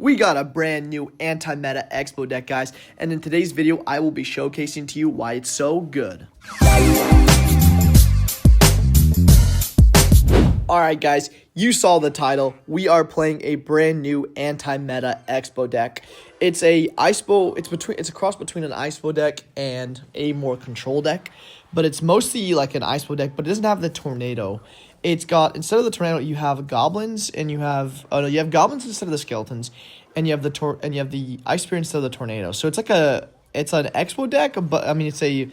We got a brand new anti-meta Xbow deck, guys, and in today's video, I will be showcasing to you why it's so good. Alright guys, you saw the title. We are playing a brand new anti-meta Xbow deck. It's a Xbow, it's a cross between an Xbow deck and a more control deck, but it's mostly like an Xbow deck, but it doesn't have the tornado. It's got, instead of the tornado, you have goblins, and you have goblins instead of the skeletons, and you have the ice spear instead of the tornado. So it's like it's an Xbow deck, but I mean it's a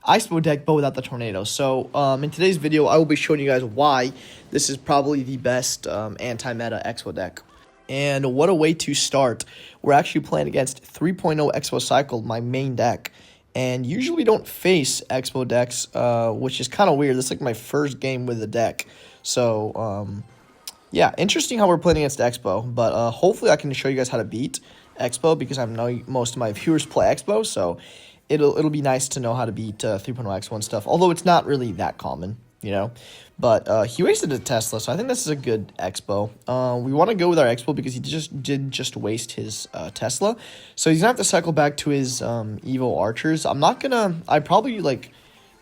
Xbow deck, but without the tornado. So in today's video, I will be showing you guys why this is probably the best anti-meta Xbow deck. And what a way to start. We're actually playing against 3.0 Xbow Cycle, my main deck. And usually we don't face Xbow decks, which is kind of weird. This is like my first game with the deck. So, yeah, interesting how we're playing against Xbow. But hopefully I can show you guys how to beat Xbow, because I know most of my viewers play Xbow. So it'll be nice to know how to beat 3.0 Xbow and stuff. Although it's not really that common, you know. But he wasted a Tesla, so I think this is a good Xbow. We want to go with our Xbow because he did waste his Tesla. So he's going to have to cycle back to his Evo Archers. I probably,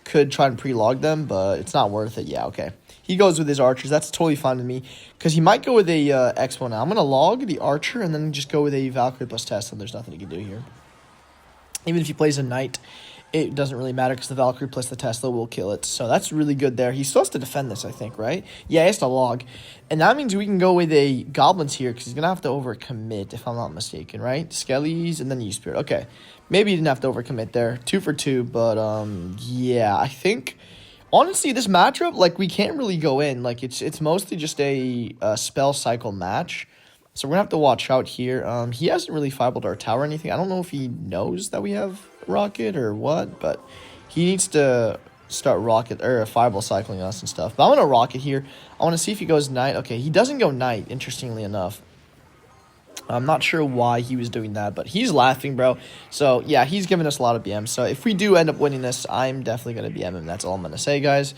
could try and pre-log them, but it's not worth it. Yeah, okay. He goes with his Archers. That's totally fine with me, because he might go with a Xbow now. I'm going to log the Archer and then just go with a Valkyrie plus Tesla. There's nothing he can do here. Even if he plays a Knight, it doesn't really matter, because the Valkyrie plus the Tesla will kill it. So that's really good there. He's supposed to defend this, I think, right? Yeah, he has to log. And that means we can go with a Goblins here, because he's going to have to overcommit, if I'm not mistaken, right? Skellies and then U-Spirit. Okay. Maybe he didn't have to overcommit there. 2 for 2, but, yeah, I think, honestly, this matchup, we can't really go in. It's mostly just a spell cycle match. So we're going to have to watch out here. He hasn't really fireballed our tower or anything. I don't know if he knows that we have rocket or what, but he needs to start fireball cycling us and stuff. But I'm going to rocket here. I want to see if he goes Knight. Okay, he doesn't go Knight, interestingly enough. I'm not sure why he was doing that, but he's laughing, bro. So, yeah, he's giving us a lot of BM. So if we do end up winning this, I'm definitely going to BM him. That's all I'm going to say, guys.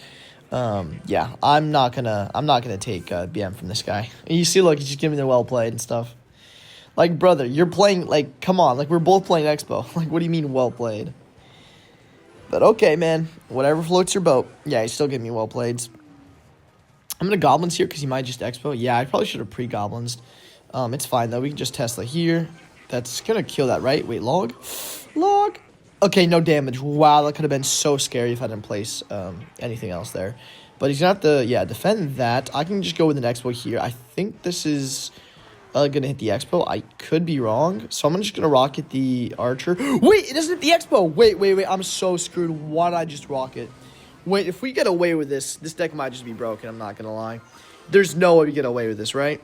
Yeah, I'm not gonna take BM from this guy. And you see, look, he's just giving me the well played and stuff. Brother, you're playing, come on, we're both playing Xbow. What do you mean well played? But okay, man, whatever floats your boat. Yeah, he's still giving me well played. I'm gonna Goblins here because he might just Xbow. Yeah, I probably should have pre-Goblins. It's fine though. We can just Tesla here. That's gonna kill that, right? Wait, log. Okay, no damage. Wow, that could have been so scary if I didn't place anything else there. But he's going to have to, yeah, defend that. I can just go with an Xbow here. I think this is going to hit the Xbow. I could be wrong. So I'm just going to rocket the Archer. Wait, it doesn't hit the Xbow. Wait. I'm so screwed. Why did I just rocket? Wait, if we get away with this deck might just be broken. I'm not going to lie. There's no way we get away with this, right?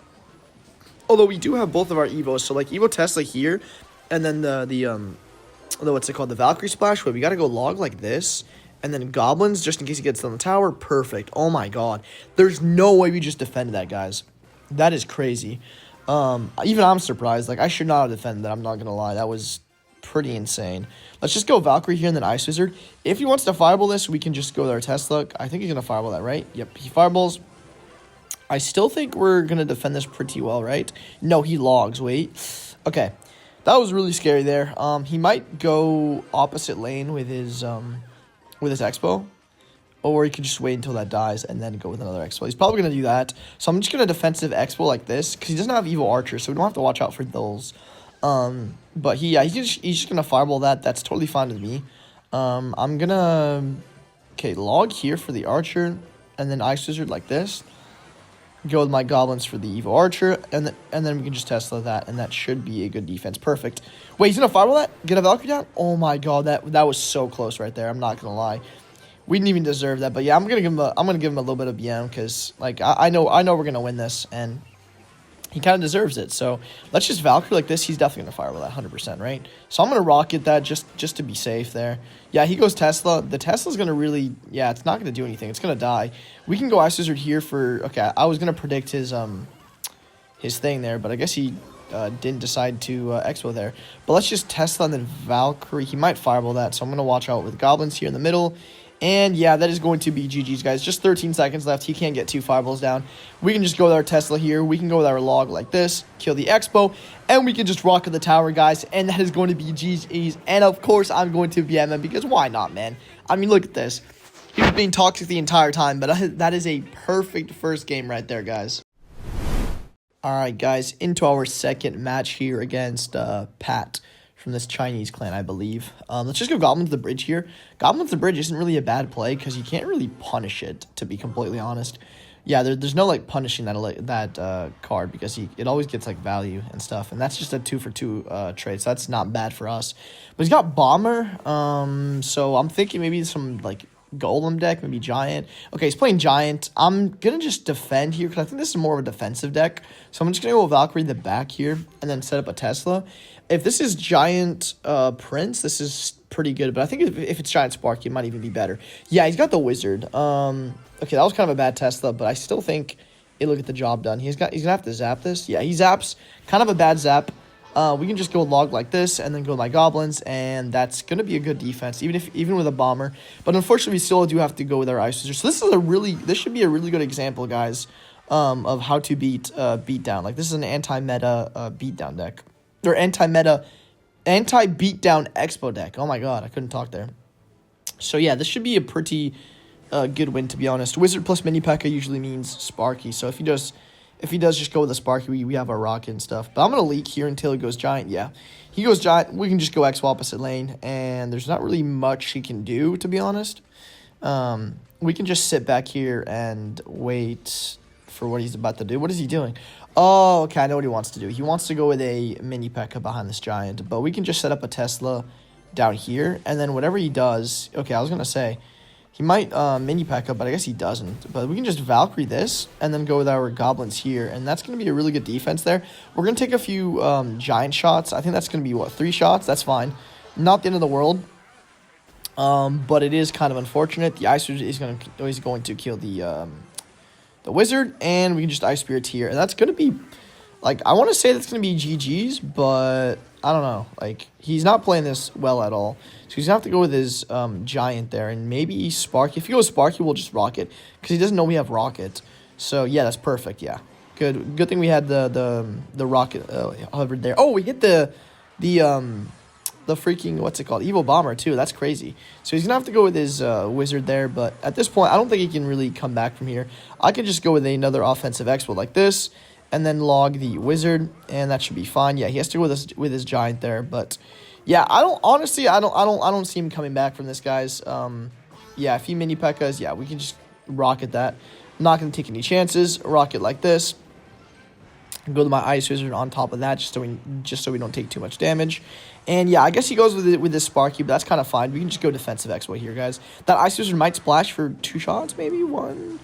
Although we do have both of our Evos. So, Evo Tesla here. And then what's it called? The Valkyrie Splash. Wait, we got to go log like this. And then Goblins, just in case he gets on the tower. Perfect. Oh, my God. There's no way we just defended that, guys. That is crazy. Even I'm surprised. I should not have defended that. I'm not going to lie. That was pretty insane. Let's just go Valkyrie here and then Ice Wizard. If he wants to fireball this, we can just go with our Tesla. I think he's going to fireball that, right? Yep, he fireballs. I still think we're going to defend this pretty well, right? No, he logs. Wait. Okay. That was really scary there. He might go opposite lane with his Xbow, or he could just wait until that dies and then go with another Xbow. He's probably going to do that. So I'm just going to defensive Xbow like this, because he doesn't have Evo Archer, so we don't have to watch out for those. But he's just going to fireball that. That's totally fine with me. I'm going to, log here for the Archer, and then Ice Wizard like this. Go with my Goblins for the Evo Archer, and then we can just Tesla that, and that should be a good defense. Perfect. Wait, he's gonna fireball that? Get a Valkyrie down? Oh my God, that was so close right there. I'm not gonna lie, we didn't even deserve that. But yeah, I'm gonna give him a little bit of BM, because I know we're gonna win this, and he kind of deserves it. So let's just Valkyrie like this. He's definitely gonna fireball that 100%, right? So I'm gonna rocket that just to be safe there. Yeah, he goes Tesla. The Tesla's gonna really, yeah, it's not gonna do anything. It's gonna die. We can go Ice Wizard here for, okay, I was gonna predict his thing there, but I guess he didn't decide to Expo there. But let's just Tesla and then Valkyrie. He might fireball that, so I'm gonna watch out with Goblins here in the middle. And yeah, that is going to be GG's, guys. Just 13 seconds left. He can't get 2 fireballs down. We can just go with our Tesla here. We can go with our log like this, kill the Xbow, and we can just rocket the tower, guys. And that is going to be GG's. And of course, I'm going to BM him because why not, man? I mean, look at this. He was being toxic the entire time, but that is a perfect first game right there, guys. Alright, guys, into our second match here against Pat from this Chinese clan, I believe. Let's just go Goblin to the Bridge here. Goblin to the Bridge isn't really a bad play because you can't really punish it, to be completely honest. Yeah, there's no, like, punishing that card because it always gets, like, value and stuff. And that's just a 2-for-2 trade, so that's not bad for us. But he's got Bomber, so I'm thinking maybe some, like, Golem deck, maybe Giant. Okay, he's playing Giant. I'm going to just defend here because I think this is more of a defensive deck. So I'm just going to go Valkyrie in the back here and then set up a Tesla. If this is Giant Prince, this is pretty good. But I think if it's Giant Sparky, it might even be better. Yeah, he's got the Wizard. Okay, that was kind of a bad Tesla, but I still think it'll get the job done. He's going to have to zap this. Yeah, he zaps. Kind of a bad zap. We can just go log like this and then go like goblins, and that's going to be a good defense, even with a bomber. But unfortunately, we still do have to go with our ice scissors. So this should be a really good example, guys, of how to beat beatdown. Like, this is an anti-meta beatdown deck, or anti-beatdown Xbow deck. Oh my god, I couldn't talk there. So yeah, this should be a pretty good win, to be honest. Wizard plus mini P.E.K.K.A. usually means Sparky, so if he does just go with the Sparky, we have our rocket and stuff. But I'm going to leak here until he goes Giant. Yeah, he goes Giant. We can just go X opposite lane, and there's not really much he can do, to be honest. We can just sit back here and wait for what he's about to do. What is he doing? Oh, okay, I know what he wants to do. He wants to go with a mini P.E.K.K.A. behind this Giant, but we can just set up a Tesla down here, and then whatever he does... Okay, I was going to say... He might mini P.E.K.K.A., but I guess he doesn't. But we can just Valkyrie this and then go with our goblins here. And that's going to be a really good defense there. We're going to take a few giant shots. I think that's going to be, 3 shots? That's fine. Not the end of the world. But it is kind of unfortunate. The Ice Wizard is going to kill the Wizard. And we can just Ice Spirit here. And that's going to be, like, I want to say that's going to be GG's, but... I don't know. Like, he's not playing this well at all. So he's going to have to go with his Giant there. And maybe Sparky. If he goes Sparky, we'll just Rocket. Because he doesn't know we have Rocket. So, yeah, that's perfect. Yeah. Good thing we had the Rocket hovered there. Oh, we hit the freaking, what's it called? Evil Bomber, too. That's crazy. So he's going to have to go with his Wizard there. But at this point, I don't think he can really come back from here. I could just go with another offensive Expo like this. And then log the Wizard, and that should be fine. Yeah, he has to go with his Giant there, but yeah, I don't see him coming back from this, guys. Yeah, if he mini P.E.K.K.A.s, yeah, we can just rocket that. I'm not gonna take any chances. Rocket like this. Go to my Ice Wizard on top of that, just so we don't take too much damage. And yeah, I guess he goes with this Sparky, but that's kind of fine. We can just go defensive X-Way here, guys. That Ice Wizard might splash for 2 shots, maybe 1.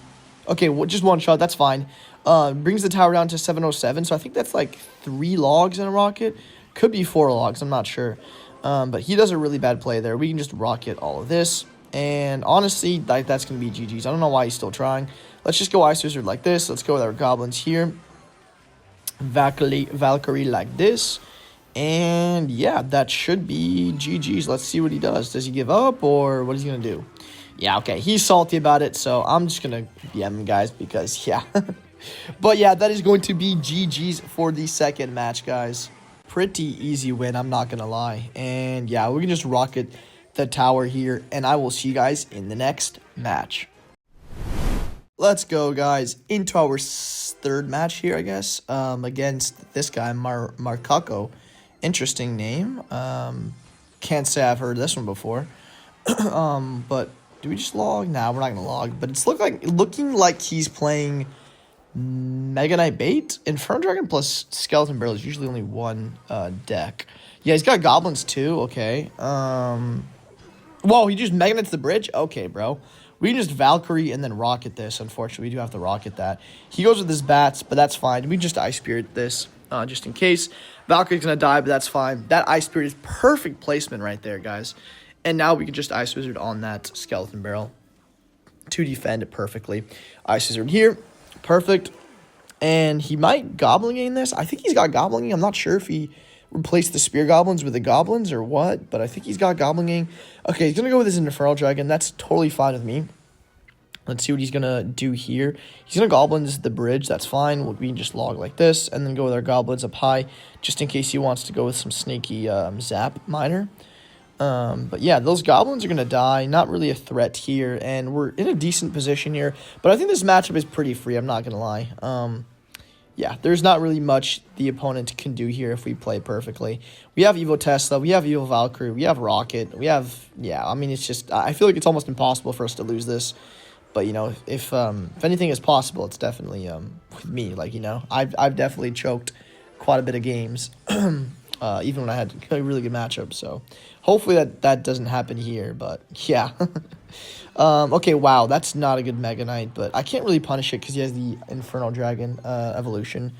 Okay, well, just 1 shot. That's fine. Brings the tower down to 707, so I think that's like 3 logs in a rocket. Could be 4 logs, I'm not sure. But he does a really bad play there. We can just rocket all of this. And honestly, that's going to be GG's. I don't know why he's still trying. Let's just go Ice Wizard like this. Let's go with our goblins here. Valkyrie like this. And yeah, that should be GG's. Let's see what he does. Does he give up, or what is he going to do? Yeah, okay, he's salty about it, so I'm just going to BM him, guys, because, yeah. But, yeah, that is going to be GG's for the second match, guys. Pretty easy win, I'm not going to lie. And, yeah, we can just rocket the tower here, and I will see you guys in the next match. Let's go, guys, into our 3rd match here, I guess, against this guy, Marcaco. Interesting name. Can't say I've heard this one before. But... do we just log? Nah, we're not gonna log. But it's looking like he's playing Mega Knight Bait. Inferno Dragon plus Skeleton Barrel is usually only 1 deck. Yeah, he's got goblins too. Okay. Whoa, he just Mega Knights the bridge? Okay, bro. We can just Valkyrie and then rocket this. Unfortunately, we do have to rocket that. He goes with his bats, but that's fine. We can just Ice Spirit this just in case. Valkyrie's gonna die, but that's fine. That Ice Spirit is perfect placement right there, guys. And now we can just Ice Wizard on that Skeleton Barrel to defend it perfectly. Ice Wizard here. Perfect. And he might Goblin Game this. I think he's got Goblin Game. I'm not sure if he replace the Spear Goblins with the Goblins or what, but I think he's got Goblin Gang. Okay, he's going to go with his Infernal Dragon. That's totally fine with me. Let's see what he's going to do here. He's going to Goblins the bridge. That's fine. We can just log like this and then go with our Goblins up high just in case he wants to go with some sneaky Zap Miner. But yeah, those Goblins are going to die. Not really a threat here, and we're in a decent position here. But I think this matchup is pretty free, I'm not going to lie. Yeah, there's not really much the opponent can do here if we play perfectly. We have Evo Tesla, we have Evo Valkyrie, we have Rocket, we have... Yeah, I mean, it's just... I feel like it's almost impossible for us to lose this. But, you know, if anything is possible, it's definitely with me. Like, you know, I've definitely choked quite a bit of games. Even when I had a really good matchup, so hopefully that doesn't happen here, but yeah. Okay, wow, that's not a good Mega Knight, but I can't really punish it because he has the Infernal Dragon evolution,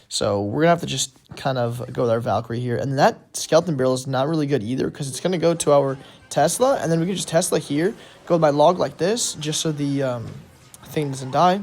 so we're going to have to just kind of go with our Valkyrie here, and that Skeleton Barrel is not really good either because it's going to go to our Tesla, and then we can just Tesla here, go with my log like this, just so the thing doesn't die.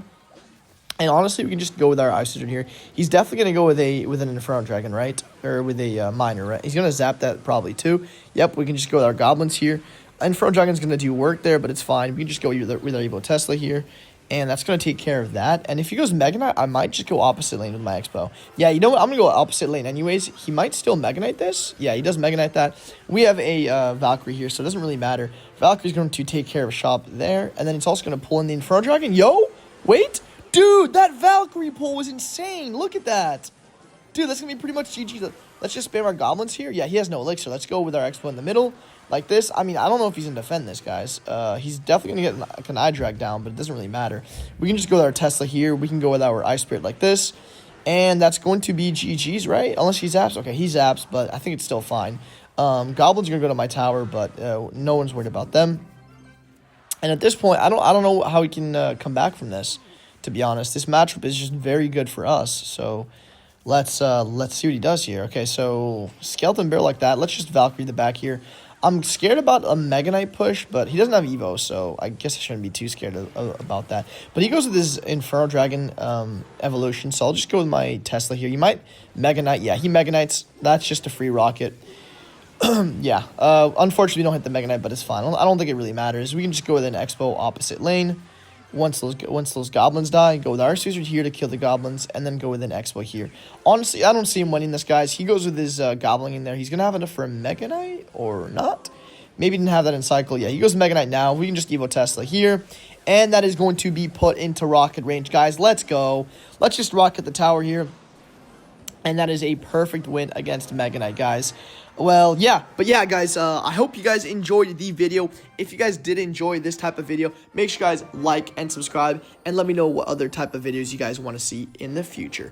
And honestly, we can just go with our Ice Wizard here. He's definitely going to go with an Inferno Dragon, right? Or with a Miner, right? He's going to zap that probably too. Yep, we can just go with our Goblins here. Inferno Dragon's going to do work there, but it's fine. We can just go with our Evo Tesla here. And that's going to take care of that. And if he goes Mega Knight, I might just go opposite lane with my Xbow. Yeah, you know what? I'm going to go opposite lane anyways. He might still Mega Knight this. Yeah, he does Mega Knight that. We have a Valkyrie here, so it doesn't really matter. Valkyrie's going to take care of a shop there. And then it's also going to pull in the Inferno Dragon. Yo, wait. Dude, that Valkyrie pull was insane. Look at that. Dude, that's going to be pretty much GG. Let's just spam our Goblins here. Yeah, he has no Elixir. Let's go with our Xbow in the middle like this. I mean, I don't know if he's going to defend this, guys. He's definitely going to get an eye drag down, but it doesn't really matter. We can just go with our Tesla here. We can go with our Ice Spirit like this. And that's going to be GG's, right? Unless he zaps. Okay, he zaps, but I think it's still fine. Goblins are going to go to my tower, but no one's worried about them. And at this point, I don't know how he can come back from this. To be honest, this matchup is just very good for us. So let's see what he does here. Okay, so Skeleton Bear like that. Let's just Valkyrie the back here. I'm scared about a Mega Knight push, but he doesn't have Evo, so I guess I shouldn't be too scared about that. But he goes with his Inferno Dragon evolution, so I'll just go with my Tesla here. You might Mega Knight. Yeah, he Mega Knights. That's just a free rocket. Yeah, unfortunately, we don't hit the Mega Knight, but it's fine. I don't think it really matters. We can just go with an Xbow opposite lane. Once those Goblins die, go with our Ice Wizard here to kill the Goblins, and then go with an Xbow here. Honestly, I don't see him winning this, guys. He goes with his Goblin in there. He's going to have enough for a Mega Knight or not. Maybe didn't have that in cycle. Yeah, he goes Mega Knight now. We can just Evo Tesla here. And that is going to be put into rocket range, guys. Let's go. Let's just rocket the tower here. And that is a perfect win against Mega Knight, guys. Well, yeah. But yeah, guys, I hope you guys enjoyed the video. If you guys did enjoy this type of video, make sure you guys like and subscribe. And let me know what other type of videos you guys want to see in the future.